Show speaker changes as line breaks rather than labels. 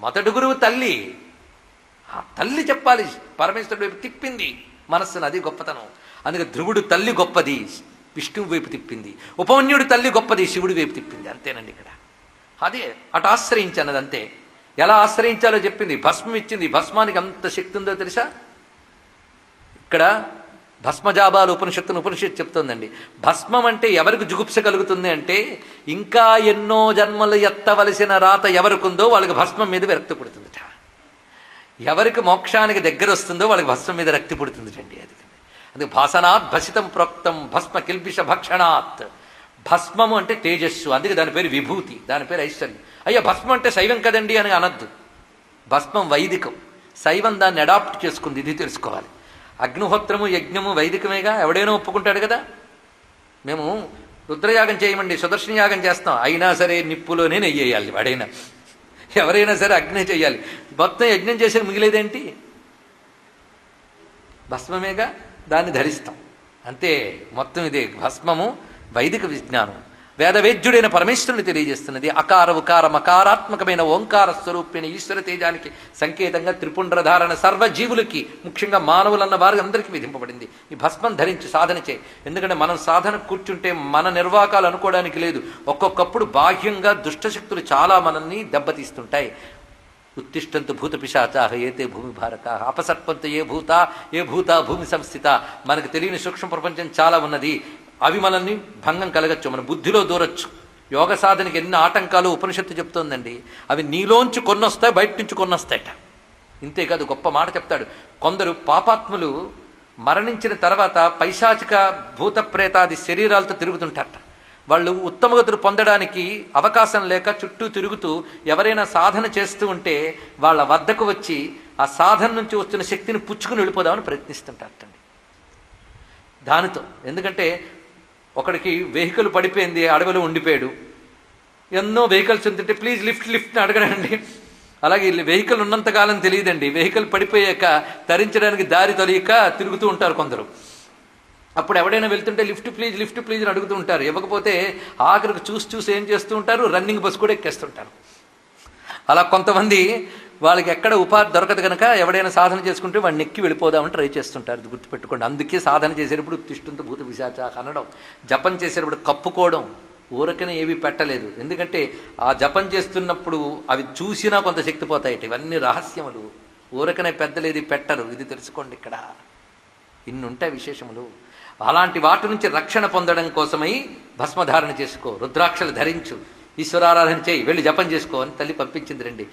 మొదటి గురువు తల్లి. ఆ తల్లి చెప్పాలి, పరమేశ్వరుడు వైపు తిప్పింది మనస్సును, అది గొప్పతనం. అందుకే ధ్రువుడు తల్లి గొప్పది, విష్ణువు వైపు తిప్పింది. ఉపమన్యుడు తల్లి గొప్పది, శివుడి వైపు తిప్పింది. అంతేనండి ఇక్కడ. అదే అటు ఆశ్రయించన్నది అంతే. ఎలా ఆశ్రయించాలో చెప్పింది. భస్మం ఇచ్చింది. భస్మానికి అంత శక్తి ఉందో తెలుసా? ఇక్కడ భస్మజాబాలు ఉపనిషత్తు చెప్తోందండి. భస్మం అంటే ఎవరికి జుగుప్స కలుగుతుంది అంటే, ఇంకా ఎన్నో జన్మలు ఎత్తవలసిన రాత ఎవరికుందో వాళ్ళకి భస్మం మీద విరక్తి పుడుతుందిట. ఎవరికి మోక్షానికి దగ్గర వస్తుందో వాళ్ళకి భస్మం మీద రక్తి పుడుతుందిటండి. అది అందుకే భాసనాత్ భసితం ప్రోక్తం భస్మ కిల్బిష భక్షణాత్. భస్మము అంటే తేజస్సు, అందుకే దాని పేరు విభూతి, దాని పేరు ఐశ్వర్యం. అయ్యో భస్మం అంటే శైవం కదండి అని అనద్దు. భస్మం వైదికం, శైవం దాన్ని అడాప్ట్ చేసుకుంది, ఇది తెలుసుకోవాలి. అగ్నిహోత్రము యజ్ఞము వైదికమేగా, ఎవడైనా ఒప్పుకుంటాడు కదా. మేము రుద్రయాగం చేయమండి, సుదర్శన యాగం చేస్తాం, అయినా సరే నిప్పులోనే నెయ్యేయాలి వాడైనా, ఎవరైనా సరే అగ్ని చేయాలి. మొత్తం యజ్ఞం చేసే మిగిలేదేంటి? భస్మమేగా, దాన్ని ధరిస్తాం అంతే. మొత్తం ఇదే భస్మము వైదిక విజ్ఞానం. వేదవేద్యుడైన పరమేశ్వరుని తెలియజేస్తున్నది. అకార ఉకార మకారాత్మకమైన ఓంకార స్వరూపిణి ఈశ్వర తేజానికి సంకేతంగా త్రిపుండ్రధారణ సర్వజీవులకి, ముఖ్యంగా మానవులన్న వారికి అందరికీ విధింపబడింది. ఈ భస్మం ధరించి సాధన చేయి. ఎందుకంటే మనం సాధన కూర్చుంటే మన నిర్వాకాలు అనుకోవడానికి లేదు. ఒక్కొక్కప్పుడు బాహ్యంగా దుష్టశక్తులు చాలా మనల్ని దెబ్బతీస్తుంటాయి. ఉత్తిష్టంతు భూత పిశాచాహ ఏతే భూమి భారక అపసర్పంతు ఏ భూత భూమి సంస్థిత. మనకు తెలియని సూక్ష్మ ప్రపంచం చాలా ఉన్నది. అవి మనల్ని భంగం కలగచ్చు, మన బుద్ధిలో దూరచ్చు. యోగ సాధనకి ఎన్ని ఆటంకాలు ఉపనిషత్తు చెప్తోందండి. అవి నీలోంచి కొన్నొస్తాయి, బయట నుంచి కొన్నొస్తాయట. ఇంతేకాదు, గొప్ప మాట చెప్తాడు. కొందరు పాపాత్ములు మరణించిన తర్వాత పైశాచిక భూత ప్రేతాది శరీరాలతో తిరుగుతుంటారట. వాళ్ళు ఉత్తమగతులు పొందడానికి అవకాశం లేక చుట్టూ తిరుగుతూ ఎవరైనా సాధన చేస్తూ ఉంటే వాళ్ళ వద్దకు వచ్చి ఆ సాధన నుంచి వస్తున్న శక్తిని పుచ్చుకుని వెళ్ళిపోదామని ప్రయత్నిస్తుంటారటండి దానితో. ఎందుకంటే ఒకడికి వెహికల్ పడిపోయింది, అడవిలో ఉండిపోయాడు. ఎన్నో వెహికల్స్ ఉంటుంటే ప్లీజ్ లిఫ్ట్ని అడగడండి. అలాగే వెహికల్ ఉన్నంతకాలం తెలియదండి, వెహికల్ పడిపోయాక తరించడానికి దారి తొలియక తిరుగుతూ ఉంటారు కొందరు. అప్పుడు ఎవడైనా వెళ్తుంటే లిఫ్ట్ ప్లీజ్ అని అడుగుతూ ఉంటారు. ఇవ్వకపోతే ఆఖరికి చూసి ఏం చేస్తూ ఉంటారు, రన్నింగ్ బస్ కూడా ఎక్కేస్తుంటారు. అలా కొంతమంది వాళ్ళకి ఎక్కడ ఉపాధి దొరకదు కనుక ఎవడైనా సాధన చేసుకుంటే వాడిని ఎక్కి వెళ్ళిపోదామని ట్రై చేస్తుంటారు. ఇది గుర్తుపెట్టుకోండి. అందుకే సాధన చేసేటప్పుడు ఉత్తిష్టంతు భూత పిశాచ అనడం, జపం చేసేటప్పుడు కప్పుకోవడం, ఊరకనే ఏవి పెట్టలేదు. ఎందుకంటే ఆ జపం చేస్తున్నప్పుడు అవి చూసినా కొంత శక్తి పోతాయి. ఇవన్నీ రహస్యములు, ఊరకనే పెద్దలేది పెట్టరు. ఇది తెలుసుకోండి. ఇక్కడ ఇన్నుంటాయి విశేషములు. అలాంటి వాటి నుంచి రక్షణ పొందడం కోసమై భస్మధారణ చేసుకో, రుద్రాక్షలు ధరించు, ఈశ్వరారాధన చేయి, వెళ్ళి జపం చేసుకో అని తల్లి పంపించింది రండి.